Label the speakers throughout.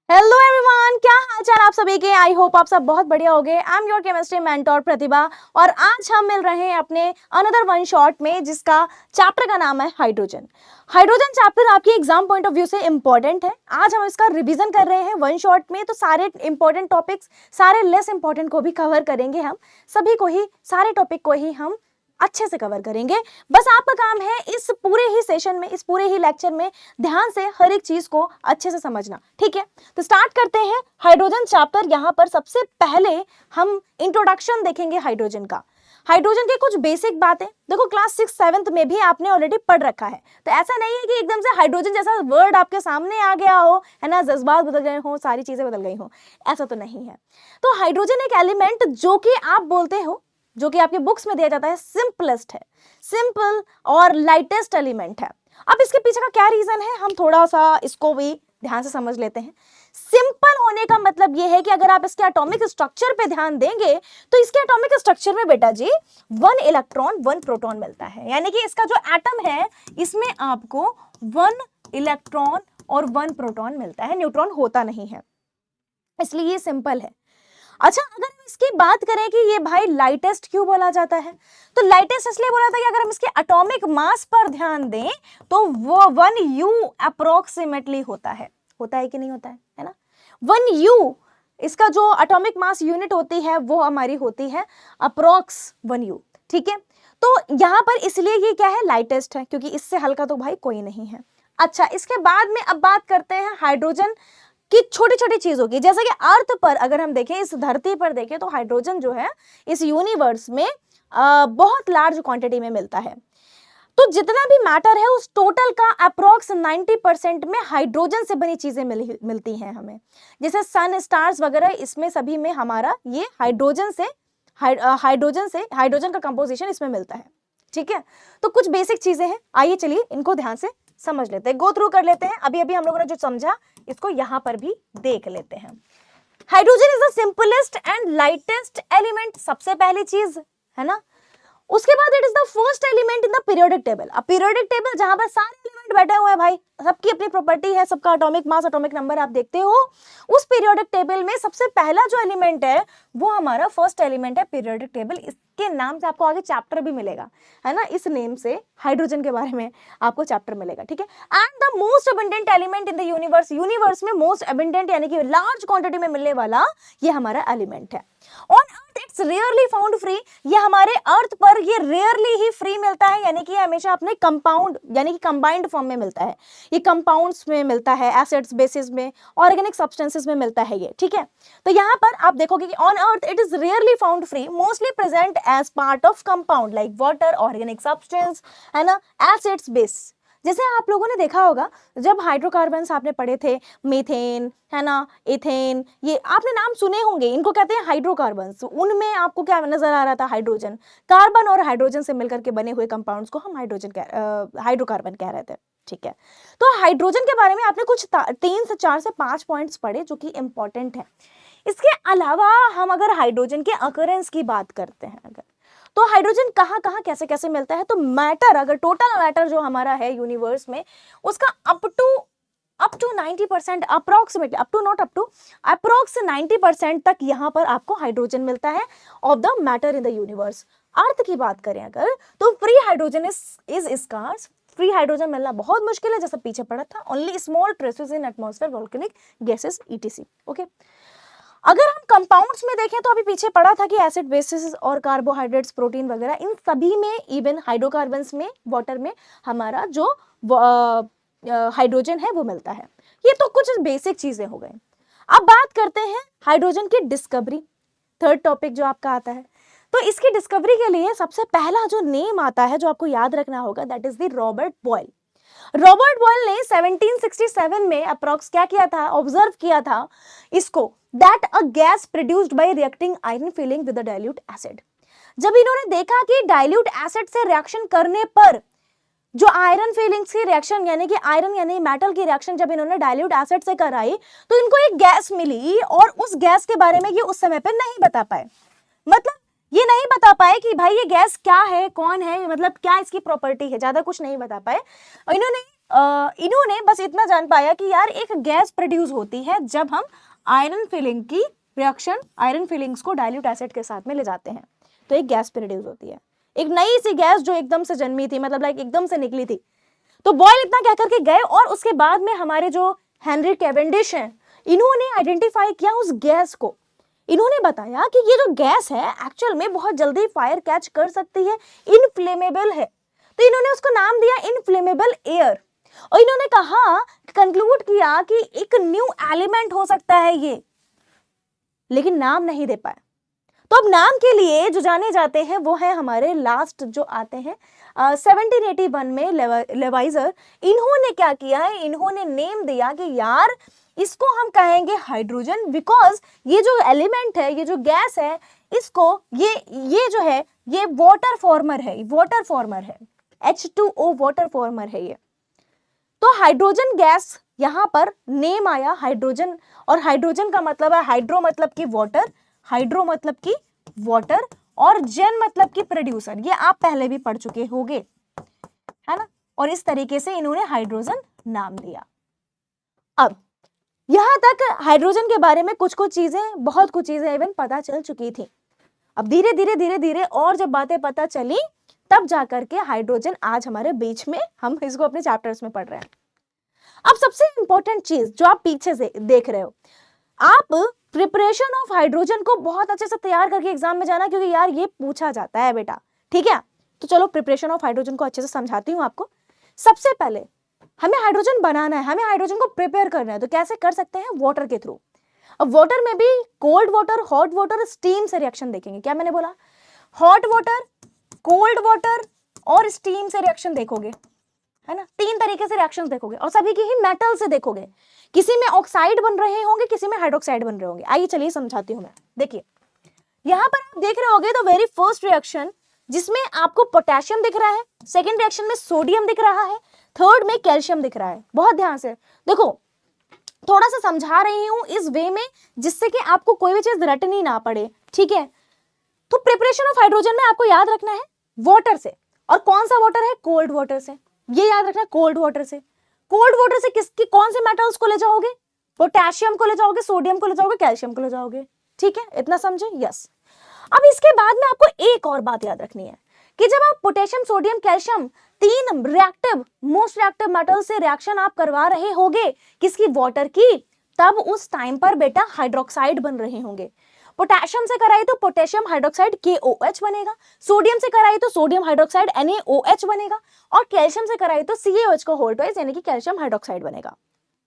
Speaker 1: Hello everyone, क्या हाल चाल आप सभी के। आई होप आप सब बहुत बढ़िया होंगे। I am your chemistry mentor Pratibha और आज हम मिल रहे हैं अपने अनदर वन शॉट में जिसका चैप्टर का नाम है हाइड्रोजन। हाइड्रोजन चैप्टर आपके एग्जाम पॉइंट ऑफ व्यू से इंपॉर्टेंट है। आज हम इसका रिवीजन कर रहे हैं वन शॉट में, तो सारे इंपॉर्टेंट टॉपिक्स, सारे लेस इंपॉर्टेंट को भी कवर करेंगे। हम सभी को ही, सारे टॉपिक को ही हम अच्छे से कवर करेंगे। बस आपका काम है इस पूरे ही सेशन में, इस पूरे ही लेक्चर में ध्यान से हर एक चीज को अच्छे से समझना, ठीक है। तो स्टार्ट करते हैं हाइड्रोजन चैप्टर। यहाँ पर सबसे पहले हम इंट्रोडक्शन देखेंगे हाइड्रोजन का। हाइड्रोजन के कुछ बेसिक बातें देखो, क्लास 6-7 में भी आपने ऑलरेडी पढ़ रखा है। तो ऐसा नहीं है कि एकदम से हाइड्रोजन जैसा वर्ड आपके सामने आ गया हो, है ना, जज्बात बदल गए हो, सारी चीजें बदल गई हो, ऐसा तो नहीं है। तो हाइड्रोजन एक एलिमेंट जो कि आप बोलते हो, जो कि आपके बुक्स में दिया जाता है, सिंपलेस्ट है, सिंपल और लाइटेस्ट एलिमेंट है। अब इसके पीछे का क्या रीजन है, हम थोड़ा सा इसको भी ध्यान से समझ लेते हैं। सिंपल होने का मतलब यह है कि अगर आप इसके एटॉमिक स्ट्रक्चर पे ध्यान देंगे तो इसके एटॉमिक स्ट्रक्चर में बेटा जी 1 इलेक्ट्रॉन 1 प्रोटॉन मिलता है। यानी कि इसका जो एटम है इसमें आपको 1 इलेक्ट्रॉन और 1 प्रोटॉन मिलता है, न्यूट्रॉन होता नहीं है, इसलिए ये सिंपल है। अच्छा, अगर हम इसकी बात करें कि ये भाई लाइटेस्ट क्यों बोला जाता है, तो लाइटेस्ट इसलिए बोला था कि अगर हम इसके एटॉमिक मास पर ध्यान दें तो वो 1U अप्रोक्सीमेटली होता है कि नहीं होता है ना। 1U इसका जो एटॉमिक मास यूनिट होती है वो हमारी होती है अप्रोक्स 1U, ठीक है। तो यहां पर इसलिए ये क्या है, लाइटेस्ट है, क्योंकि इससे हल्का तो भाई कोई नहीं है। अच्छा, इसके बाद में अब बात करते हैं हाइड्रोजन कि छोटी छोटी चीजों की, जैसे कि अर्थ पर अगर हम देखें, इस धरती पर देखें, तो हाइड्रोजन जो है इस यूनिवर्स में बहुत लार्ज क्वांटिटी में मिलता है। तो जितना भी मैटर है उस टोटल का अप्रोक्स 90% में हाइड्रोजन से बनी चीजें मिलती हैं हमें, जैसे सन, स्टार्स वगैरह, इसमें सभी में हमारा ये हाइड्रोजन का कंपोजिशन इसमें मिलता है, ठीक है। तो कुछ बेसिक चीजें हैं, आइए चलिए इनको ध्यान से समझ लेते हैं, गो थ्रू कर लेते हैं। अभी अभी हम लोगों ने जो समझा इसको यहां पर भी देख लेते हैं। Hydrogen is the simplest and lightest element, सबसे पहली चीज है ना। उसके बाद it is the first element in the periodic table. अब पीरियोडिक टेबल जहां पर सारे एलिमेंट बैठे हुए हैं भाई, सबकी अपनी प्रॉपर्टी है, सबका एटॉमिक मास, एटॉमिक नंबर आप देखते हो, उस पीरियोडिक टेबल में सबसे पहला जो एलिमेंट है वो हमारा फर्स्ट एलिमेंट है पीरियोडिक टेबल। इसके नाम से आपको आगे चैप्टर भी मिलेगा, है ना, इस नेम से हाइड्रोजन के बारे में आपको चैप्टर मिलेगा, ठीक है। And the most abundant element in the universe, universe में मोस्ट अबंडेंट यानी कि लार्ज क्वांटिटी में मिलने वाला ये हमारा एलिमेंट है। On earth it's rarely found free, ये हमारे अर्थ पर ये रेयरली ही फ्री मिलता है, यानी कि हमेशा अपने कंपाउंड यानी कि कंबाइंड फॉर्म में मिलता है। ये कंपाउंड्स में मिलता है, एसिड्स, बेसिस में, ऑर्गेनिक सब्सटेंसेस में मिलता है ये, ठीक है। तो यहाँ पर आप देखोगे कि on earth it is rarely found free, mostly present as part of compound like water, organic substance, है ना, एसिड्स, बेस। जैसे आप लोगों ने देखा होगा जब हाइड्रोकार्बन्स आपने पढ़े थे, मीथेन, है ना, इथेन, ये आपने नाम सुने होंगे, इनको कहते हैं हाइड्रोकार्बन्स। उनमें आपको क्या नजर आ रहा था, हाइड्रोजन। कार्बन और हाइड्रोजन से मिलकर के बने हुए कंपाउंड्स को हम हाइड्रोकार्बन कह रहे थे, ठीक है। तो हाइड्रोजन के बारे में आपने कुछ 3 से 4 से 5 पॉइंट्स पढ़े जो कि इंपॉर्टेंट है। इसके अलावा हम अगर हाइड्रोजन के अकरेंस की बात करते हैं, अगर तो हाइड्रोजन कहाँ कहाँ कैसे कैसे मिलता है, तो मैटर, अगर टोटल मैटर जो हमारा है यूनिवर्स में उसका up to 90%, approximately, up to not up to, approx 90% तक यहाँ पर आपको हाइड्रोजन मिलता है of the matter in the universe. Earth की बात करें अगर, तो free hydrogen is scarce, free hydrogen मिलना बहुत मुश्किल है, जैसा पीछे पढ़ा था, only small traces in atmosphere, volcanic gases, ETC, okay. अगर हम कंपाउंड्स में देखें तो अभी पीछे पढ़ा था कि एसिड, बेसिस और कार्बोहाइड्रेट्स, प्रोटीन वगैरह, इन सभी में, इवन हाइड्रोकार्बन्स में, वाटर में हमारा जो हाइड्रोजन है वो मिलता है। ये तो कुछ बेसिक चीजें हो गई। अब बात करते हैं हाइड्रोजन की डिस्कवरी, थर्ड टॉपिक जो आपका आता है। तो इसकी डिस्कवरी के लिए सबसे पहला जो नेम आता है जो आपको याद रखना होगा, that is the Robert Boyle. Robert Boyle ने 1767 में अप्रॉक्स क्या किया था, ऑब्जर्व किया था इसको, that a gas produced by reacting iron filling with a dilute acid. जब इन्होंने देखा कि डाइल्यूट एसिड से रिएक्शन करने पर जो आयरन फिलिंग्स की रिएक्शन, यानी कि आयरन यानी मेटल की रिएक्शन जब इन्होंने डाइल्यूट एसिड से कराई तो इनको एक गैस मिली, और उस गैस के बारे में ये उस समय पे नहीं बता पाए। मतलब ये नहीं बता पाए कि भाई ये गैस क्या है, कौन है, मतलब क्या इसकी प्रॉपर्टी है, ज्यादा कुछ नहीं बता पाए। इन्होंने इन्होंने बस इतना जान पाया कि यार एक गैस प्रोड्यूस होती है जब हम आयरन फिलिंग की रिएक्शन, आयरन फिलिंग्स को डाइल्यूट एसिड के साथ में ले जाते हैं तो एक गैस प्रोड्यूस होती है, एक नई सी गैस जो एकदम से जन्मी थी, मतलब लाइक एकदम से निकली थी। तो बॉयल इतना कह करके गए और उसके बाद में हमारे जो हेनरी कैवेंडिश हैं, इन्होंने आइडेंटिफाई किया उस गैस को। इन्होंने बताया कि ये जो गैस है एक्चुअल में बहुत जल्दी फायर कैच कर सकती है, इनफ्लेमेबल है, तो इन्होंने उसको नाम दिया इनफ्लेमेबल एयर। और इन्होंने कहा, कंक्लूड किया कि एक न्यू एलिमेंट हो सकता है ये, लेकिन नाम नहीं दे पाए। तो अब नाम के लिए जो जाने जाते हैं वो है हमारे लास्ट जो आते हैं 1781 में लेवाइजर। इन्होंने क्या किया है, इन्होंने नेम दिया कि यार इसको हम कहेंगे हाइड्रोजन, बिकॉज ये जो एलिमेंट है, ये जो गैस है, इसको ये जो है ये वाटर फॉर्मर है, वाटर फॉर्मर है, H2O वाटर फॉर्मर है ये। तो हाइड्रोजन गैस यहां पर नेम आया हाइड्रोजन, और हाइड्रोजन का मतलब है हाइड्रो मतलब की वाटर, हाइड्रो मतलब की वाटर, और जन मतलब की प्रोड्यूसर, ये आप पहले भी पढ़ चुके होंगे, है ना। और इस तरीके से इन्होंने हाइड्रोजन नाम दिया। अब यहां तक हाइड्रोजन के बारे में कुछ चीजें, बहुत कुछ चीजें इवन पता चल चुकी थी। अब धीरे धीरे और जब बातें पता चली तब जाकर के हाइड्रोजन आज हमारे बीच में, हम इसको अपने चैप्टर्स में पढ़ रहे हैं। अब सबसे इंपॉर्टेंट चीज जो आप पीछे से देख रहे हो, आप प्रिपरेशन ऑफ हाइड्रोजन को बहुत अच्छे से तैयार करके एग्जाम में जाना, क्योंकि यार ये पूछा जाता है बेटा, ठीक है। तो चलो प्रिपरेशन ऑफ हाइड्रोजन को अच्छे से समझाती हूँ आपको। सबसे पहले हमें हाइड्रोजन बनाना है, हमें हाइड्रोजन को प्रिपेयर करना है, तो कैसे कर सकते हैं, वाटर के थ्रू। अब वाटर में भी cold water, hot water, steam से रिएक्शन देखेंगे। क्या मैंने बोला, हॉट वाटर, कोल्ड वाटर और स्टीम से रिएक्शन देखोगे, है ना। 3 तरीके से रिएक्शंस देखोगे और सभी की ही मेटल से देखोगे। किसी में ऑक्साइड बन रहे होंगे, किसी में हाइड्रोक्साइड बन रहे होंगे। आइए चलिए समझाती हूं मैं। देखिए यहां पर आप देख रहे होगे तो वेरी फर्स्ट रिएक्शन जिसमें आपको पोटेशियम दिख रहा है, सेकेंड रिएक्शन में सोडियम दिख रहा है, थर्ड में कैल्शियम दिख रहा है। बहुत ध्यान से देखो, थोड़ा सा समझा रही हूं इस वे में जिससे कि आपको कोई भी चीज रटनी ना पड़े, ठीक है। तो प्रिपरेशन ऑफ हाइड्रोजन में आपको याद रखना है वाटर से, और कौन सा वाटर है, कोल्ड वाटर से। ये याद रखना है कोल्ड वाटर से। कोल्ड वाटर से किसकी कौन से मेटल्स को ले जाओगे, पोटेशियम को ले जाओगे, सोडियम को ले जाओगे, कैल्शियम को ले जाओगे, ठीक है, इतना समझे, यस। अब इसके बाद में आपको एक और बात याद रखनी है कि जब आप potassium, sodium, calcium 3 reactive, most reactive metal से रिएक्शन आप करवा रहे होगे, किसकी, वाटर की, तब उस टाइम पर बेटा हाइड्रोक्साइड बन रहे होंगे। पोटेशियम से कराई तो पोटेशियम हाइड्रोक्साइड KOH बनेगा, सोडियम से कराई तो सोडियम हाइड्रोक्साइड NaOH बनेगा, और कैल्शियम से कराई तो CaOH का होल ट्वाइस यानी कि कैल्शियम हाइड्रोक्साइड बनेगा।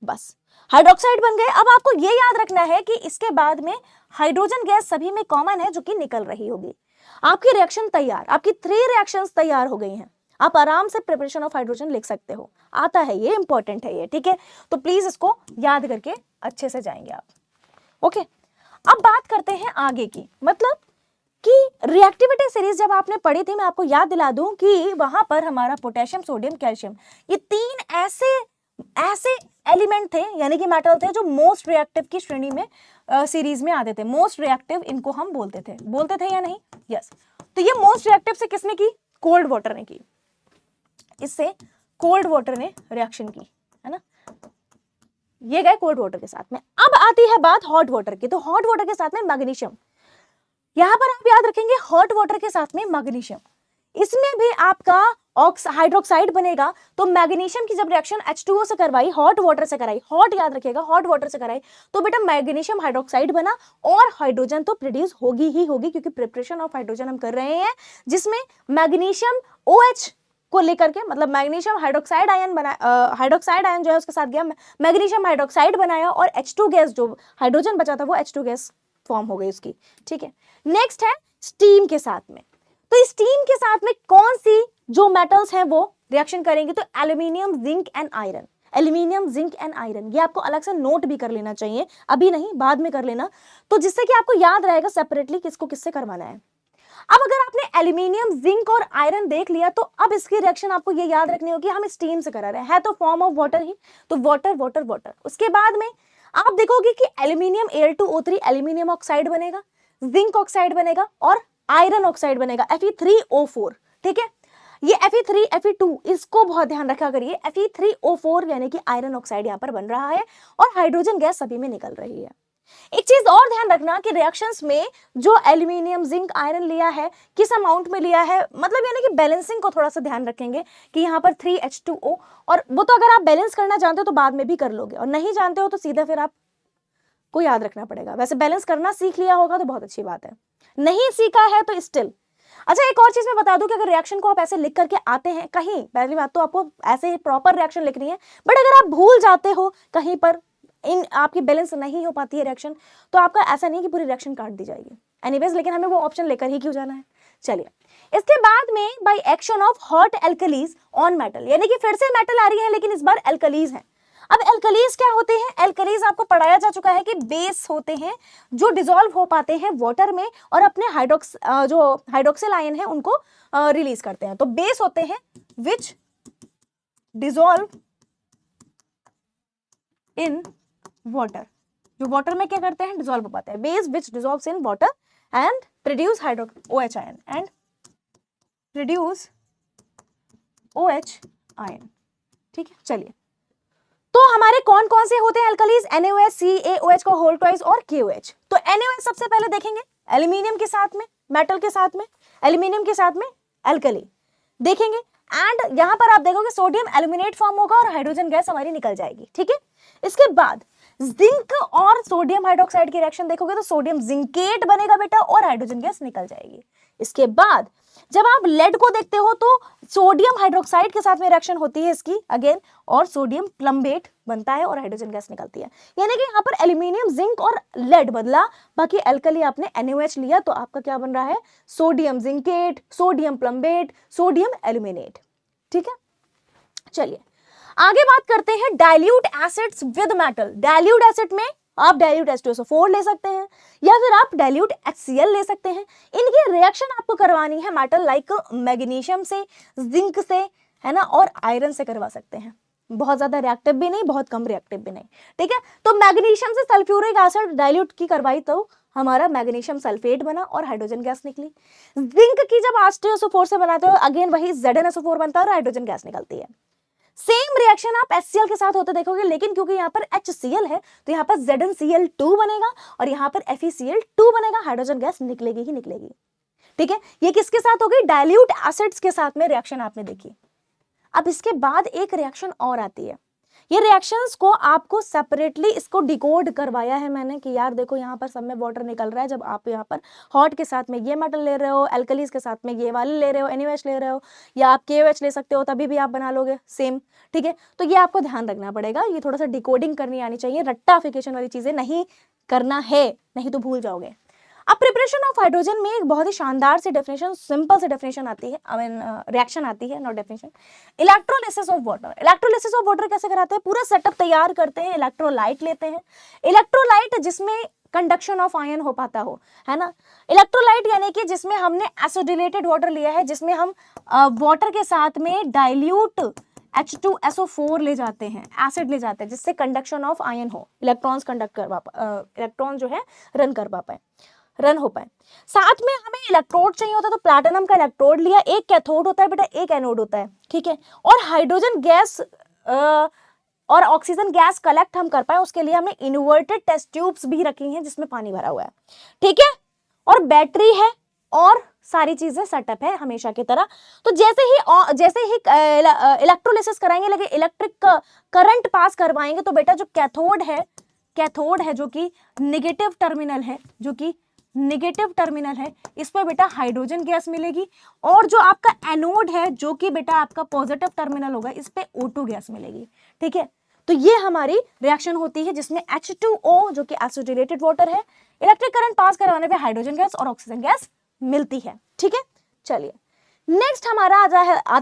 Speaker 1: बस हाइड्रोक्साइड बन गए। अब आपको ये याद रखना है कि इसके बाद में हाइड्रोजन गैस सभी में कॉमन है जो कि निकल रही होगी। आपकी रिएक्शन तैयार, आपकी 3 रिएक्शंस तैयार हो गई हैं। आप आराम से प्रिपरेशन ऑफ हाइड्रोजन लिख सकते हो, आता है ये, इंपॉर्टेंट है ये, ठीक है। तो प्लीज इसको याद करके अच्छे से जाएंगे आप, ओके। अब बात करते हैं आगे की, मतलब कि रिएक्टिविटी सीरीज जब आपने पढ़ी थी, मैं आपको याद दिला दूं कि वहां पर हमारा पोटेशियम, सोडियम, कैल्शियम, ये 3 ऐसे एलिमेंट थे, यानी कि मेटल थे जो मोस्ट रिएक्टिव की श्रेणी में सीरीज में आते थे। मोस्ट रिएक्टिव इनको हम बोलते थे या नहीं, यस। तो ये मोस्ट रिएक्टिव से किसने की, कोल्ड वाटर ने की, इससे कोल्ड वाटर ने रिएक्शन की, है ना। ये गए कोल्ड वाटर के साथ में। अब आती है बात हॉट वाटर की, तो हॉट वाटर के साथ में मैग्नीशियम, यहां पर आप याद रखेंगे हॉट वाटर के साथ में मैग्नीशियम, इसमें भी आपका हाइड्रोक्साइड बनेगा। तो मैग्नीशियम की जब रिएक्शन H2O से करवाई, हॉट वाटर से कराई, हॉट याद रखिएगा, हॉट वाटर से कराई, तो बेटा मैग्नीशियम हाइड्रोक्साइड बना, और हाइड्रोजन तो प्रोड्यूस होगी ही होगी, क्योंकि प्रिपरेशन ऑफ हाइड्रोजन हम कर रहे हैं जिसमें मैग्नीशियम OH को लेकर के, मतलब मैग्नीशियम हाइड्रोक्साइड आयन बना, हाइड्रोक्साइड आयन जो है उसके साथ गया, मैग्नीशियम हाइड्रोक्साइड बनाया, और H2 गैस जो हाइड्रोजन बचा था वो H2 गैस फॉर्म हो गई उसकी, ठीक है। नेक्स्ट है स्टीम के साथ में। तो स्टीम के साथ में कौन सी जो मेटल्स हैं वो रिएक्शन करेंगे, तो aluminium, zinc and iron. Aluminium, zinc and iron, ये आपको अलग से नोट भी कर लेना चाहिए, अभी नहीं बाद में कर लेना, तो जिससे कि आपको याद रहेगा सेपरेटली किसको किससे करवाना है। अब अगर आपने एल्यूमिनियम, जिंक और आयरन देख लिया, तो अब इसकी रिएक्शन आपको ये याद रखनी होगी, हम स्टीम से करा रहे हैं, है तो फॉर्म ऑफ वाटर ही, तो वाटर वाटर वाटर। उसके बाद में आप देखोगे कि एल्यूमिनियम Al2O3 एल्यूमिनियम ऑक्साइड बनेगा, जिंक ऑक्साइड बनेगा, और आयरन ऑक्साइड बनेगा Fe3O4, ठीक है। ये Fe3 Fe2 इसको बहुत ध्यान रखा करिए। Fe3O4 यानी कि आयरन ऑक्साइड यहाँ पर बन रहा है और हाइड्रोजन गैस सभी में निकल रही है। एक चीज और ध्यान रखना कि रिएक्शंस में जो एल्यूमिनियम जिंक आयरन लिया है किस अमाउंट में लिया है, मतलब यानी कि बैलेंसिंग को थोड़ा सा ध्यान रखेंगे कि यहाँ पर 3H2O, और वो तो अगर आप बैलेंस करना जानते हो तो बाद में भी कर लोगे, और नहीं जानते हो तो सीधा फिर आप को याद रखना पड़ेगा। वैसे बैलेंस करना सीख लिया होगा तो बहुत अच्छी बात है, नहीं सीखा है तो स्टिल। अच्छा, एक और चीज मैं बता दूं कि अगर रिएक्शन को आप ऐसे लिख करके आते हैं कहीं, पहली बात तो आपको ऐसे प्रॉपर रिएक्शन लिखनी है, बट अगर आप भूल जाते हो कहीं पर, इन आपकी बैलेंस नहीं हो पाती है रिएक्शन, तो आपका ऐसा नहीं कि पूरी रिएक्शन काट दी जाएगी। एनीवेज, लेकिन हमें वो ऑप्शन लेकर ही क्यों जाना है। चलिए, इसके बाद में by action of hot alkalis on metal, यानी कि फिर से मेटल आ रही है लेकिन इस बार एल्कलीज है। अब एल्कलीज क्या होते हैं? एल्कलीज आपको पढ़ाया जा चुका है कि बेस होते हैं जो डिसॉल्व हो पाते हैं वाटर में और अपने जो हाइड्रोक्सिल आयन है उनको रिलीज करते हैं। तो बेस होते हैं विच डिसॉल्व इन वाटर, जो वाटर में क्या करते हैं? डिसॉल्व हो पाते हैं। Base which dissolves in water and produce OH ion and produce OH ion. ठीक है, चलिए, तो हमारे कौन कौन से होते हैं एल्कलीज? NaOH, CaOH का होल ट्वाइस और KOH। तो NaOH सबसे पहले देखेंगे एल्यूमिनियम के साथ में, मेटल के साथ में, एल्यूमिनियम के साथ में एल्कली देखेंगे, एंड यहां पर आप देखोगे सोडियम एल्यूमिनेट फॉर्म होगा और हाइड्रोजन गैस हमारी निकल जाएगी। ठीक है, इसके बाद जिंक और सोडियम हाइड्रोक्साइड की रिएक्शन देखोगे तो सोडियम जिंकेट बनेगा बेटा और हाइड्रोजन गैस निकल जाएगी। इसके बाद जब आप लेड को देखते हो तो सोडियम हाइड्रोक्साइड के साथ में रिएक्शन होती है इसकी अगेन, और सोडियम प्लम्बेट बनता है और हाइड्रोजन गैस निकलती है। यानी कि यहाँ पर एल्यूमिनियम जिंक और लेड बदला, बाकी एल्कली आपने NaOH लिया तो आपका क्या बन रहा है? Sodium zincate, sodium plumbate, sodium aluminate. ठीक है, चलिए आगे बात करते हैं dilute acids with metal. Dilute acid में आप डाइल्यूट H2SO4 ले सकते हैं या फिर आप डाइल्यूट HCl ले सकते हैं। इनकी रिएक्शन आपको करवानी है मेटल लाइक मैग्नीशियम से, जिंक से, है ना, और आयरन से करवा सकते हैं। बहुत ज्यादा रिएक्टिव भी नहीं, बहुत कम रिएक्टिव भी नहीं। ठीक है, तो मैग्नीशियम से सल्फ्यूरिक एसिड डाइल्यूट की करवाई तो हमारा मैग्नीशियम सल्फेट बना और हाइड्रोजन गैस निकली। जिंक की जब H2SO4 से बनाते हो अगेन वही ZnSO4 बनता है और हाइड्रोजन गैस निकलती है। सेम रिएक्शन आप HCl के साथ होते देखोगे, लेकिन क्योंकि यहाँ पर HCl है तो यहाँ पर ZnCl2 बनेगा और यहाँ पर FeCl2 बनेगा, हाइड्रोजन गैस निकलेगी ही निकलेगी। ठीक है, ये किसके साथ होगी? डाइल्यूट एसिड्स के साथ में रिएक्शन आपने देखी। अब इसके बाद एक रिएक्शन और आती है, ये रिएक्शंस को आपको सेपरेटली इसको डिकोड करवाया है मैंने कि यार देखो यहाँ पर सब में वाटर निकल रहा है, जब आप यहाँ पर हॉट के साथ में ये मेटल ले रहे हो, एल्कलीज के साथ में ये वाले ले रहे हो, NaOH ले रहे हो, या आप KOH ले सकते हो, तभी भी आप बना लोगे सेम। ठीक है, तो ये आपको ध्यान रखना पड़ेगा, ये थोड़ा सा डिकोडिंग करनी आनी चाहिए, रट्टाफिकेशन वाली चीजें नहीं करना है, नहीं तो भूल जाओगे। अब प्रिपरेशन ऑफ हाइड्रोजन में एक बहुत ही शानदार सी डेफिनेशन, सिंपल सी डेफिनेशन आती है, रिएक्शन आती है, not definition. Electrolysis of water. Electrolysis of water कैसे कराते हैं? पूरा सेटअप तैयार करते हैं, इलेक्ट्रोलाइट लेते हैं, इलेक्ट्रोलाइट जिसमें कंडक्शन ऑफ आयन हो पाता हो, है ना। इलेक्ट्रोलाइट यानी कि जिसमें हमने एसिडिलेटेड वाटर लिया है, जिसमें हम वाटर के साथ में डाइल्यूट H2SO4 ले जाते हैं, एसिड ले जाते हैं, जिससे कंडक्शन ऑफ आयन हो, इलेक्ट्रॉन्स कंडक्ट करवा इलेक्ट्रॉन जो है रन हो पाए। साथ में हमें इलेक्ट्रोड चाहिए होता है, तो प्लैटिनम का इलेक्ट्रोड लिया, एक कैथोड होता है बेटा, एक एनोड होता है। ठीक है, और हाइड्रोजन गैस और ऑक्सीजन गैस कलेक्ट हम कर पाए उसके लिए हमने इन्वर्टेड टेस्ट ट्यूब्स भी रखी हैं जिसमें पानी भरा हुआ है। ठीक है, और बैटरी है और सारी चीजें सेटअप है हमेशा की तरह। तो जैसे ही इलेक्ट्रोलिसिस कराएंगे, लेकिन इलेक्ट्रिक करंट पास करवाएंगे, तो बेटा जो कैथोड है जो कि नेगेटिव टर्मिनल है, इस पर बेटा हाइड्रोजन गैस मिलेगी, और जो आपका एनोड है जो कि बेटा आपका पॉजिटिव टर्मिनल होगा, इस पे O2 गैस मिलेगी। ठीक है, तो ये हमारी रिएक्शन होती है जिसमें H2O जो कि एसिडिलेटेड वाटर है, इलेक्ट्रिक करंट पास करवाने पे हाइड्रोजन गैस और ऑक्सीजन गैस मिलती है। ठीक है, चलिए नेक्स्ट हमारा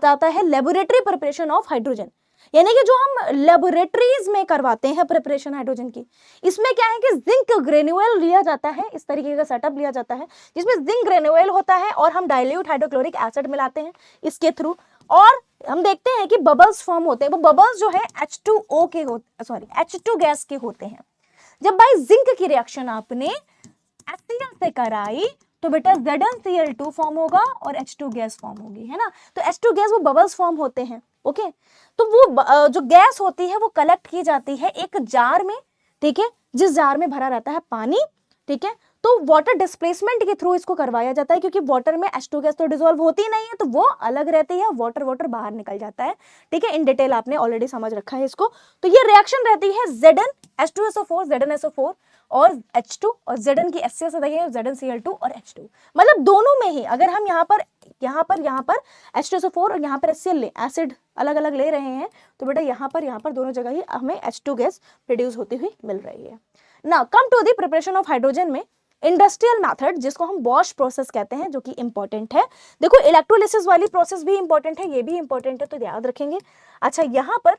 Speaker 1: आता है लेबोरेटरी प्रिपरेशन ऑफ हाइड्रोजन, यानी कि जो हम लेबोरेटरीज में करवाते हैं प्रिपरेशन हाइड्रोजन की। इसमें क्या है कि जिंक ग्रेन्यूल लिया जाता है, इस तरीके का सेटअप लिया जाता है जिसमें जिंक ग्रेन्यूल होता है और हम डाइल्यूट हाइड्रोक्लोरिक एसिड मिलाते हैं इसके थ्रू, और हम देखते हैं कि बबल्स फॉर्म होते हैं। वो बबल्स जो है H2 गैस के होते हैं। जब भाई जिंक की रिएक्शन आपने HCl से कराई तो बेटा ZnCl2 फॉर्म होगा और H2 गैस फॉर्म होगी, है ना। तो H2 गैस वो बबल्स फॉर्म होते हैं, ओके। तो वो जो गैस होती है वो कलेक्ट की जाती है एक जार में, ठीक है, जिस जार में भरा रहता है पानी, ठीक है। तो वाटर डिस्प्लेसमेंट के थ्रू इसको करवाया जाता है, क्योंकि वाटर में H2 गैस तो डिसॉल्व होती नहीं है, तो वो अलग रहती है, वाटर बाहर निकल जाता है, ठीक है। इन डिटेल आपने ऑलरेडी समझ रखा है इसको। तो ये रिएक्शन रहती है ZnH2SO4 ZnSO4 और H2, और Zn की HCl से देखिए ZnCl2 और H2, मतलब दोनों में ही अगर हम यहाँ पर H2SO4 और यहाँ पर HCl एसिड अलग अलग ले रहे हैं, तो बेटा यहाँ पर दोनों जगह ही हमें H2 गैस प्रोड्यूस होती हुई मिल रही है। Now come to the preparation of hydrogen में इंडस्ट्रियल मेथड, जिसको हम बॉश प्रोसेस कहते हैं, जो कि इंपॉर्टेंट है। देखो इलेक्ट्रोलिसिस वाली प्रोसेस भी इंपॉर्टेंट है, ये भी इंपॉर्टेंट है, तो याद रखेंगे। अच्छा यहाँ पर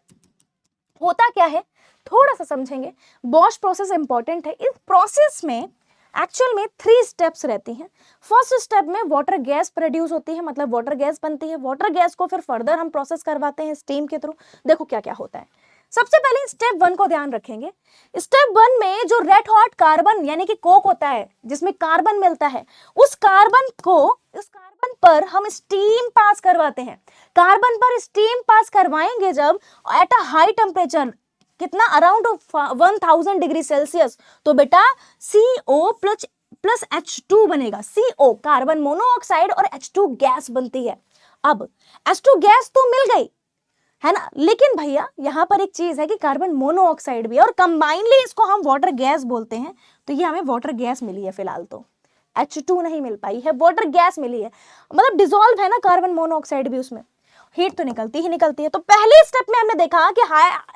Speaker 1: होता क्या है थोड़ा सा समझेंगे। बॉश प्रोसेस इंपॉर्टेंट है। इस प्रोसेस में एक्चुअल में 3 स्टेप्स रहती हैं। फर्स्ट स्टेप में वाटर गैस प्रोड्यूस होती है, मतलब वाटर गैस बनती है। वाटर गैस को फिर फर्दर हम प्रोसेस करवाते हैं स्टीम के थ्रू। देखो क्या क्या होता है। सबसे पहले स्टेप 1 को ध्यान रखेंगे। स्टेप 1 में जो रेड हॉट कार्बन यानी कि कोक होता है, जिसमें कार्बन मिलता है, उस कार्बन पर हम स्टीम पास करवाते हैं। कार्बन पर स्टीम पास करवाएंगे जब एट अ हाई टेम्परेचर, कितना, अराउंड 1000 डिग्री सेल्सियस, तो बेटा CO प्लस H2 बनेगा। CO कार्बन मोनोऑक्साइड और H2 गैस बनती है। अब H2 गैस तो मिल गई, है ना, लेकिन भैया यहाँ पर एक चीज है कि कार्बन मोनोऑक्साइड भी है, और कंबाइनली इसको हम वाटर गैस बोलते हैं। तो ये हमें वाटर गैस मिली है, फिलहाल तो H2 नहीं मिल पाई है, वाटर गैस मिली है, मतलब डिसॉल्व है ना कार्बन मोनोऑक्साइड भी, उसमें हीट तो निकलती है। तो पहले स्टेप में हमने देखा कि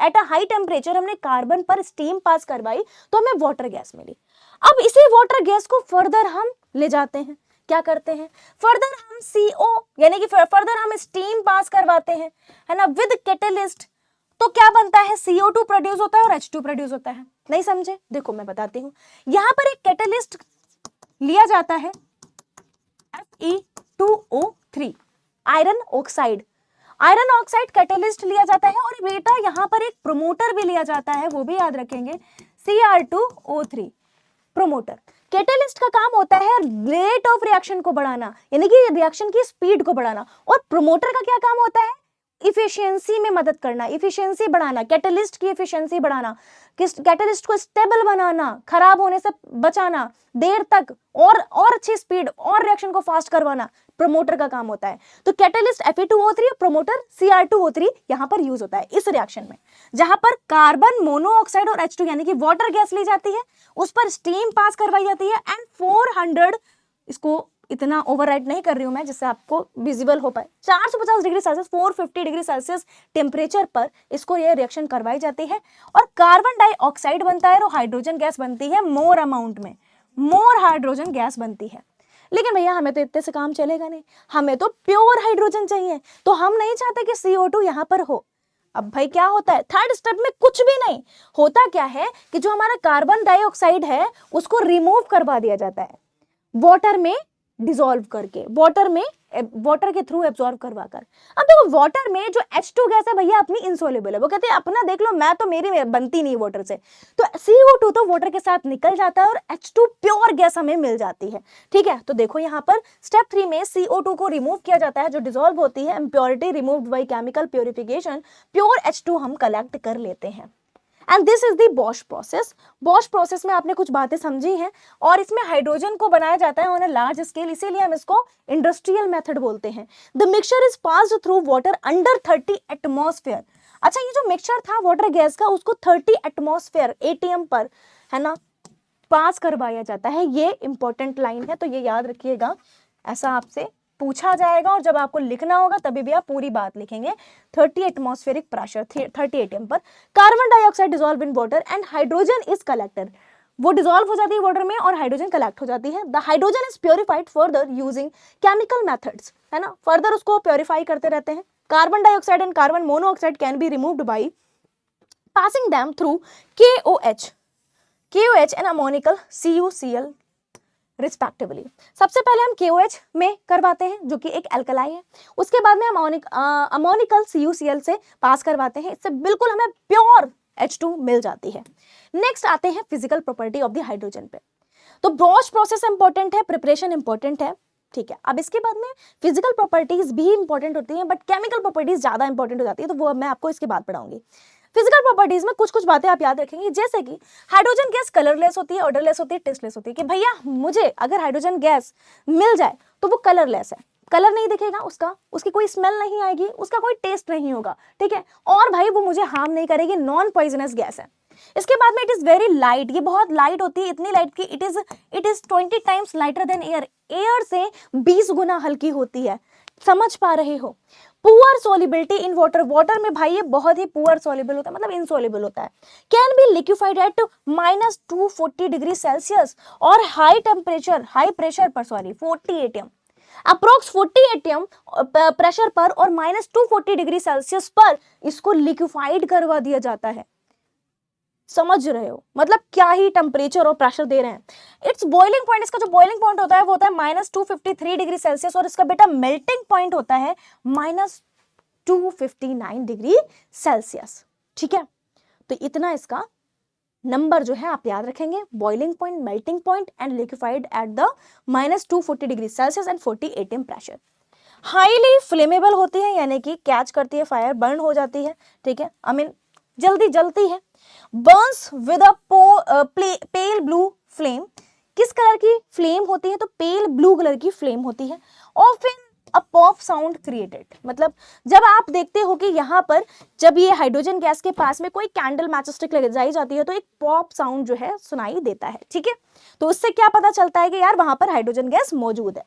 Speaker 1: एट अ हाई टेम्परेचर हमने कार्बन पर स्टीम पास करवाई, तो हमें वाटर गैस मिली। अब इसी वाटर गैस को फर्दर हम ले जाते हैं, क्या करते हैं, फर्दर हम CO यानी कि फर्दर हम स्टीम पास करवाते हैं, है ना, विद कैटलिस्ट। तो क्या बनता है, CO2 प्रोड्यूस होता है और H2 प्रोड्यूस होता है। नहीं समझे, देखो मैं बताती हूँ। यहाँ पर एक कैटलिस्ट लिया जाता है Fe2O3, आयरन ऑक्साइड कैटलिस्ट लिया जाता है, और बेटा यहाँ पर एक प्रोमोटर भी लिया जाता है, वो भी याद रखेंगे, Cr2O3 प्रोमोटर। कैटलिस्ट का काम होता है रेट ऑफ रिएक्शन को बढ़ाना, यानी कि रिएक्शन की स्पीड को बढ़ाना, और प्रोमोटर का क्या काम होता है, इफिशियंसी में मदद करना, इफिशियंसी बढ़ाना, कैटलिस्ट की इफिशियंसी बढ़ाना, कैटलिस्ट को स्टेबल बनाना, खराब होने से बचाना, देर तक और अच्छी स्पीड और रिएक्शन को फास्ट करवाना, प्रोमोटर का काम होता है। तो कैटलिस्ट Fe2O3, प्रोमोटर Cr2O3 यहाँ पर यूज होता है इस रिएक्शन में, जहां पर कार्बन मोनोऑक्साइड और H2 यानी कि वाटर गैस ली जाती है, उस पर स्टीम पास करवाई जाती है, एंड 400, इसको इतना ओवरराइट नहीं कर रही हूं मैं जिससे आपको विजिबल हो पाए, 450 degree Celsius 450 degree Celsius temperature पर इसको ये रिएक्शन करवाई जाती है, और कार्बन डाइऑक्साइड बनता है और हाइड्रोजन गैस बनती है, मोर अमाउंट में, मोर हाइड्रोजन गैस बनती है। लेकिन भैया हमें तो इतने से काम चलेगा नहीं, हमें तो प्योर हाइड्रोजन चाहिए, तो हम नहीं चाहते कि CO2 यहाँ पर हो। अब भाई क्या होता है, थर्ड स्टेप में कुछ भी नहीं होता, क्या है कि जो हमारा कार्बन डाइऑक्साइड है उसको रिमूव करवा दिया जाता है वाटर में डिसॉल्व करके, वाटर के थ्रू एब्जॉर्ब करवा कर। अब देखो वाटर में जो H2 गैस है भैया अपनी इनसोल्युबल है, वो कहते हैं अपना देख लो, मैं तो मेरी बनती नहीं वाटर से, तो CO2 तो वाटर के साथ निकल जाता है और H2 प्योर गैस हमें मिल जाती है, ठीक है। तो देखो यहाँ पर स्टेप 3 में CO2 को रिमूव किया जाता है, जो डिसॉल्व होती है, impurity removed by chemical purification, pure H2 हम कलेक्ट कर लेते हैं। And this is the Bosch process. Bosch process में आपने कुछ बातें समझी हैं, और इसमें हाइड्रोजन को बनाया जाता है ऑन अ लार्ज स्केल, इसीलिए हम इसको इंडस्ट्रियल मेथड बोलते हैं। The mixture is passed through water under 30 atmosphere. अच्छा, ये जो मिक्सचर था वाटर गैस का, उसको 30 एटमॉस्फेयर ATM पर, है ना, पास करवाया जाता है। ये इंपॉर्टेंट लाइन है, तो ये याद रखिएगा, ऐसा आपसे पूछा जाएगा, और जब आपको लिखना होगा तभी भी आप पूरी बात लिखेंगे। 30 एटमॉस्फेरिक प्रेशर 30 ATM पर carbon dioxide dissolve in water and hydrogen is collected. वो डिसॉल्व हो जाती है वाटर में और हाइड्रोजन कलेक्ट हो जाती है। The hydrogen is purified further using chemical methods, है ना, फर्दर उसको प्योरीफाई करते रहते हैं। Carbon dioxide and carbon monoxide can be removed by passing them through KOH and ammoniacal CuCl respectively. सबसे पहले हम KOH में करवाते हैं, जो कि एक एल्कलाई है, उसके बाद में अमोनिकल CuCl से पास करवाते हैं, इससे बिल्कुल हमें प्योर H2 मिल जाती है। नेक्स्ट आते हैं physical property of the hydrogen पे। तो ब्रॉश प्रोसेस इंपॉर्टेंट है, प्रिपरेशन इंपॉर्टेंट है, ठीक है। अब इसके बाद में फिजिकल प्रॉपर्टीज भी इंपॉर्टेंट होती हैं, बट केमिकल प्रॉपर्टीज ज्यादा इंपॉर्टेंट हो जाती है, तो वो मैं आपको इसके बाद पढ़ाऊंगी। फिजिकल प्रॉपर्टीज में कुछ कुछ बातें आप याद रखेंगे, जैसे कि हाइड्रोजन गैस कलरलेस होती है, ऑर्डरलेस होती है, टेस्टलेस होती है, कि भैया मुझे अगर हाइड्रोजन गैस मिल जाए तो वो कलरलेस है, कलर नहीं दिखेगा उसका, उसकी कोई स्मेल नहीं आएगी, उसका कोई टेस्ट नहीं होगा, ठीक है, और भाई वो मुझे हार्म नहीं करेगी, नॉन पॉइजनस गैस है। इसके बाद में इट इज वेरी लाइट, ये बहुत लाइट होती है, इतनी लाइट कि it is 20 times lighter than air, air से 20 गुना हल्की होती है, समझ पा रहे हो। Poor solubility in water, water में भाई ये बहुत ही पुअर सोलिबल होता है, मतलब इनसोलिबल होता है। Can be liquefied at -240 degree Celsius और हाई टेम्परेचर, हाई प्रेशर पर, sorry 40 ATM, approx 40 ATM pressure पर और -240 डिग्री सेल्सियस पर इसको लिक्विफाइड करवा दिया जाता है। समझ रहे हो, मतलब क्या ही टेम्परेचर और प्रेशर दे रहे हैं। इट्स बॉइलिंग पॉइंट, इसका जो बॉइलिंग पॉइंट होता है वो होता है -253 डिग्री सेल्सियस, और इसका बेटा मेल्टिंग पॉइंट होता है -259 डिग्री सेल्सियस, ठीक है। तो इतना इसका नंबर जो है आप याद रखेंगे, boiling point, melting point and liquefied at the -240 degree Celsius and 40 ATM pressure. Highly flammable होती है, यानी कि कैच करती है, फायर बर्न हो जाती है, ठीक है, आई मीन जल्दी जलती है। Burns with a pale blue flame, किस कलर की फ्लेम होती है, तो पेल ब्लू कलर की फ्लेम होती है। Often a pop sound created, मतलब जब आप देखते हो कि यहाँ पर जब ये हाइड्रोजन गैस के पास में कोई कैंडल मैचस्टिक लगाई जाती है तो एक पॉप साउंड जो है सुनाई देता है, ठीक है। तो उससे क्या पता चलता है कि यार वहां पर हाइड्रोजन गैस मौजूद है।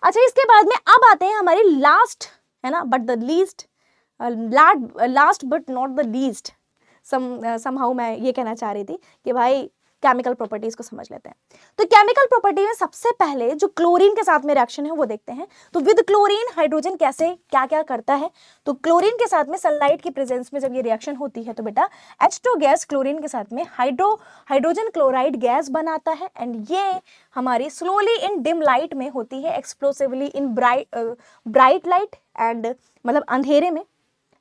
Speaker 1: अच्छा, इसके बाद में अब आते हैं हमारी लास्ट, है ना, but the least, last but not the least, somehow मैं ये कहना चाह रही थी कि भाई केमिकल प्रॉपर्टीज को समझ लेते हैं। तो केमिकल प्रॉपर्टी में सबसे पहले जो क्लोरीन के साथ में रिएक्शन है वो देखते हैं। तो विद क्लोरीन हाइड्रोजन कैसे क्या क्या करता है, तो क्लोरीन के साथ में सनलाइट की प्रेजेंस में जब ये रिएक्शन होती है तो बेटा H2 गैस क्लोरीन के साथ में हाइड्रोजन क्लोराइड गैस बनाता है, एंड ये हमारी स्लोली इन डिम लाइट में होती है, explosively in bright light and मतलब अंधेरे में,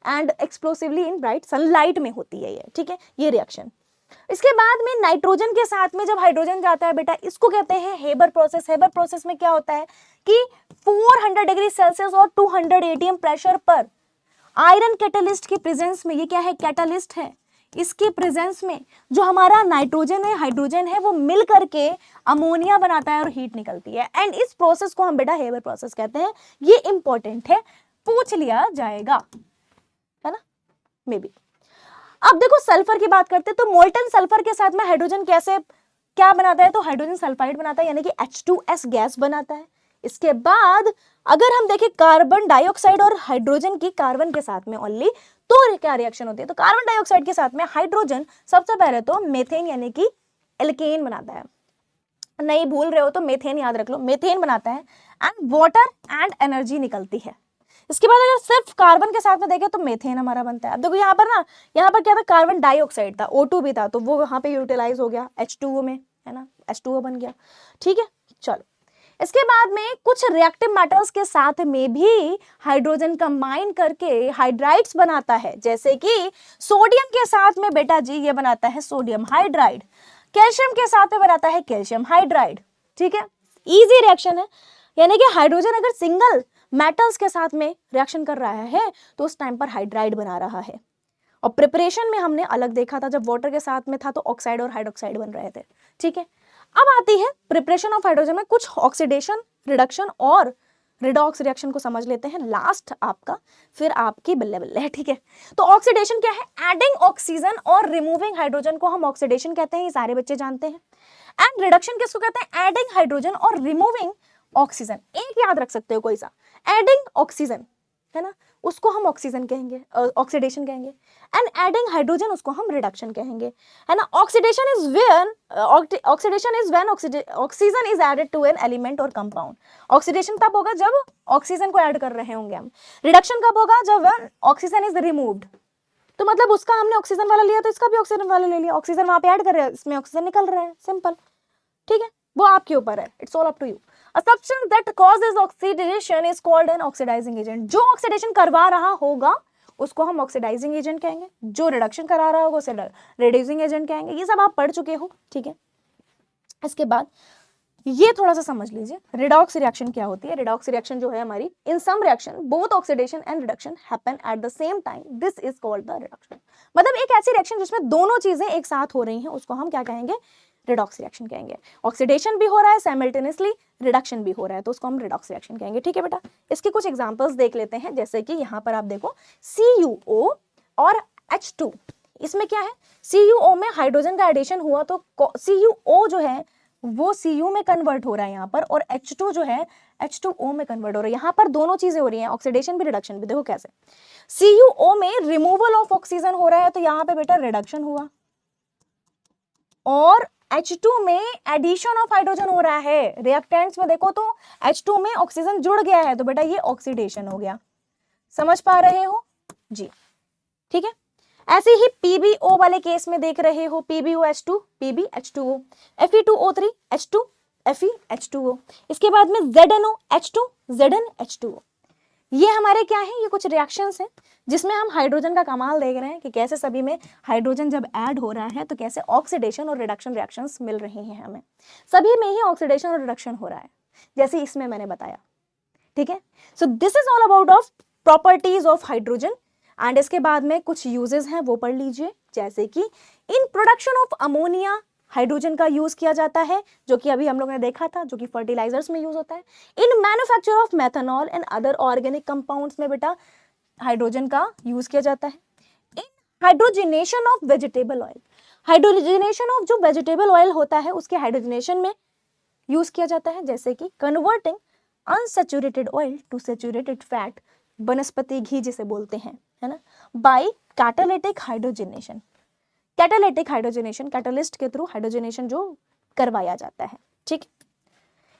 Speaker 1: and explosively in bright sunlight में होती है ये, ठीक है, ये रिएक्शन। इसके बाद में नाइट्रोजन के साथ में जब हाइड्रोजन जाता है बेटा, इसको कहते हैं हेबर प्रोसेस। हेबर प्रोसेस में क्या होता है कि 400 डिग्री सेल्सियस और 200 एटीएम प्रेशर पर आयरन कैटलिस्ट की प्रेजेंस में, ये क्या है, कैटलिस्ट है, इसके प्रेजेंस में जो हमारा नाइट्रोजन है, हाइड्रोजन है, वो मिल करके अमोनिया बनाता है और हीट निकलती है, एंड इस प्रोसेस को हम बेटा हेबर प्रोसेस कहते हैं। ये इंपॉर्टेंट है, पूछ लिया जाएगा, है ना, मे बी। अब देखो सल्फर की बात करते हैं, तो मोल्टन सल्फर के साथ में हाइड्रोजन कैसे क्या बनाता है, तो हाइड्रोजन सल्फाइड बनाता है, यानी कि H2S गैस बनाता है। इसके बाद अगर हम देखें कार्बन डाइऑक्साइड और हाइड्रोजन की कार्बन के साथ में ओनली, तो क्या रिएक्शन होती है, तो कार्बन डाइऑक्साइड के साथ में हाइड्रोजन सबसे पहले तो मेथेन यानी कि एल्केन बनाता है, नहीं भूल रहे हो तो मेथेन याद रख लो, मेथेन बनाता है, एंड वाटर एंड एनर्जी निकलती है। इसके बाद अगर सिर्फ कार्बन के साथ में देखें तो मेथेन हमारा बनता है। अब देखो यहाँ पर ना, यहाँ पर क्या था, कार्बन डाइऑक्साइड था, O2 भी था, तो वो वहां पे यूटिलाइज हो गया H2O में, है ना, H2O बन गया, ठीक है। चलो, इसके बाद में कुछ रिएक्टिव मेटल्स के साथ में भी हाइड्रोजन कंबाइन करके हाइड्राइड्स बनाता है, जैसे कि सोडियम के साथ में बेटा जी ये बनाता है सोडियम हाइड्राइड, कैल्शियम के साथ में बनाता है कैल्शियम हाइड्राइड, ठीक है। इजी रिएक्शन है, यानी कि हाइड्रोजन अगर सिंगल मेटल्स के साथ में रिएक्शन कर रहा है तो उस टाइम पर हाइड्राइड बना रहा है। और प्रिपरेशन में हमने अलग देखा था, जब वाटर के साथ में था तो ऑक्साइड और हाइड्रोक्साइड बन रहे थे, ठीक है। अब आती है प्रिपरेशन ऑफ हाइड्रोजन में कुछ ऑक्सीडेशन, रिडक्शन और रिडॉक्स रिएक्शन को समझ लेते हैं, लास्ट आपका, फिर आपकी बल्ले बल्ले है, ठीक है। तो ऑक्सीडेशन क्या है, एडिंग ऑक्सीजन और रिमूविंग हाइड्रोजन को हम ऑक्सीडेशन कहते हैं, ये सारे बच्चे जानते हैं। एंड रिडक्शन किसको कहते हैं, एडिंग हाइड्रोजन और रिमूविंग ऑक्सीजन, एक याद रख सकते हो कोई सा, एडिंग ऑक्सीजन, है ना, उसको हम ऑक्सीजन कहेंगे, ऑक्सीडेशन कहेंगे, एंड एडिंग हाइड्रोजन उसको हम रिडक्शन कहेंगे, है ना। Oxidation is when oxygen is added to an element और कंपाउंड। ऑक्सीडेशन तब होगा जब ऑक्सीजन को ऐड कर रहे होंगे हम, रिडक्शन कब होगा, जब ऑक्सीजन इज रिमूव्ड। तो मतलब उसका हमने ऑक्सीजन वाला लिया तो इसका भी ऑक्सीजन वाला ले लिया, ऑक्सीजन वहां पे ऐड कर रहे हैं, इसमें ऑक्सीजन निकल रहा है, सिंपल, ठीक है, वो आपके ऊपर है, it's all up to you. A substance that causes oxidation is called an oxidizing agent। जो ऑक्सीडेशन करवा रहा होगा उसको हम ऑक्सीडाइजिंग एजेंट कहेंगे, जो रिडक्शन करा रहा होगा उसे रिड्यूसिंग एजेंट कहेंगे, ये सब आप पढ़ चुके हो, ठीक है। इसके बाद ये थोड़ा सा समझ लीजिए, रिडॉक्स रिएक्शन क्या होती है। रिडॉक्स रिएक्शन जो है हमारी, in some reaction both oxidation and reduction happen at the same time, this is called the reduction. मतलब एक ऐसी रिएक्शन जिसमें दोनों चीजें एक साथ हो रही हैं, उसको हम क्या कहेंगे, रिडॉक्स रिएक्शन कहेंगे। ऑक्सीडेशन भी हो रहा है साइमल्टेनियसली, रिडक्शन भी हो रहा है, तो उसको हम रिडॉक्स रिएक्शन कहेंगे। ठीक है बेटा, इसके कुछ एग्जांपल्स देख लेते हैं। जैसे कि यहाँ पर आप देखो CuO और H2, इसमें क्या है, CuO में हाइड्रोजन का एडिशन हुआ तो CuO जो है वो Cu में कन्वर्ट हो रहा है यहाँ पर, और H2 जो है H2O में कन्वर्ट हो रहा है। यहाँ पर दोनों चीजें हो रही हैं, ऑक्सीडेशन भी रिडक्शन भी। देखो कैसे, CuO में रिमूवल ऑफ ऑक्सीजन हो रहा है तो यहाँ पे बेटा रिडक्शन हुआ, और H2 में एडिशन ऑफ हाइड्रोजन हो रहा है। रिएक्टेंट्स में देखो तो H2 में ऑक्सीजन जुड़ गया है, तो बेटा ये ऑक्सीडेशन हो गया। समझ पा रहे हो जी, ठीक है। ऐसे ही PbO वाले केस में देख रहे हो, PbOH2 PbH2O, Fe2O3 H2 FeH2O, इसके बाद में ZnOH2 ZnH2O। ये हमारे क्या है, ये कुछ रिएक्शंस हैं जिसमें हम हाइड्रोजन का कमाल देख रहे हैं कि कैसे सभी में हाइड्रोजन जब ऐड हो रहा है तो कैसे ऑक्सीडेशन और रिडक्शन रिएक्शंस मिल रही हैं हमें, सभी में ही ऑक्सीडेशन और रिडक्शन हो रहा है, जैसे इसमें मैंने बताया। ठीक है, so this is all about of properties of hydrogen. And इसके बाद में कुछ यूजेस हैं वो पढ़ लीजिए, जैसे कि in production of ammonia hydrogen का यूज किया जाता है, जो कि अभी हम लोग ने देखा था, जो कि फर्टिलाइजर्स में यूज होता है। In manufacture of methanol and other organic compounds में बेटा हाइड्रोजन का यूज किया जाता है। In hydrogenation of vegetable oil, hydrogenation of जो वेजिटेबल ऑयल होता है उसके हाइड्रोजनेशन में यूज किया जाता है, जैसे कि converting unsaturated oil to saturated fat, वनस्पति घी जिसे बोलते हैं, है ना, by catalytic hydrogenation. Catalytic hydrogenation, catalyst के थ्रू हाइड्रोजनेशन जो करवाया जाता है। ठीक,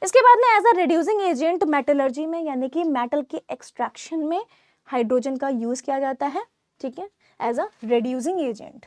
Speaker 1: इसके बाद में as a reducing agent metallurgy में, यानी कि मेटल के एक्सट्रैक्शन में हाइड्रोजन का यूज किया जाता है। ठीक है, as a reducing agent,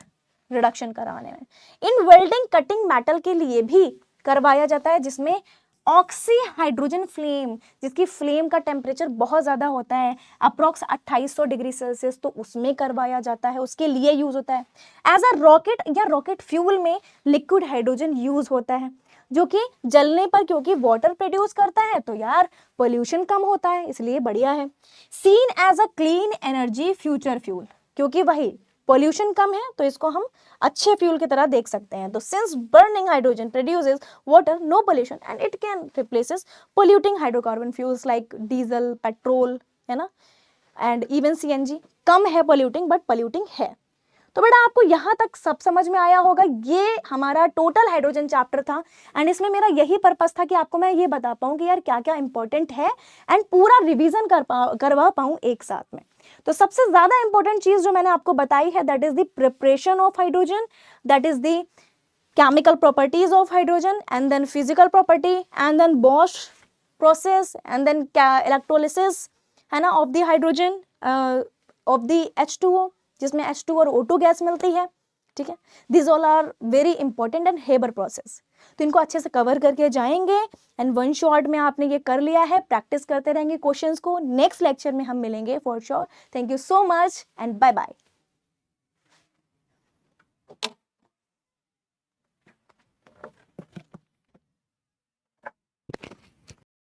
Speaker 1: reduction कराने में। इन वेल्डिंग कटिंग मेटल के लिए भी करवाया जाता है, जिसमें ऑक्सी हाइड्रोजन फ्लेम, जिसकी फ्लेम का टेम्परेचर बहुत ज़्यादा होता है, अप्रॉक्स 2800 डिग्री सेल्सियस, तो उसमें करवाया जाता है, उसके लिए यूज होता है। एज अ रॉकेट या रॉकेट फ्यूल में लिक्विड हाइड्रोजन यूज होता है, जो कि जलने पर क्योंकि वाटर प्रोड्यूस करता है तो यार पोल्यूशन कम होता है, इसलिए बढ़िया है। Seen as a clean energy future fuel, क्योंकि वही पोल्यूशन कम है तो इसको हम अच्छे फ्यूल की तरह देख सकते हैं। तो since burning hydrogen produces water, no pollution and it can replaces polluting hydrocarbon fuels like diesel, petrol, है ना, एंड इवन CNG। कम है पोल्यूटिंग बट पोल्यूटिंग है। तो बेटा आपको यहाँ तक सब समझ में आया होगा। ये हमारा टोटल हाइड्रोजन चैप्टर था, एंड इसमें मेरा यही पर्पस था कि आपको मैं ये बता पाऊँ कि यार क्या क्या इंपॉर्टेंट है एंड पूरा रिवीजन करवा पाऊँ एक साथ में। तो सबसे ज्यादा इंपॉर्टेंट चीज जो मैंने आपको बताई है, that is the preparation of hydrogen, that is the chemical properties of hydrogen, and then physical property, and then Bosch process, and then electrolysis, है ना, of the hydrogen of the H2O, जिसमें H2 और O2 gas मिलती है। ठीक है, this all are very important and Haber process. तो इनको अच्छे से कवर करके जाएंगे, एंड वन शॉट में आपने ये कर लिया है, प्रैक्टिस करते रहेंगे क्वेश्चंस को। नेक्स्ट लेक्चर में हम मिलेंगे for sure. Thank you so much and bye bye.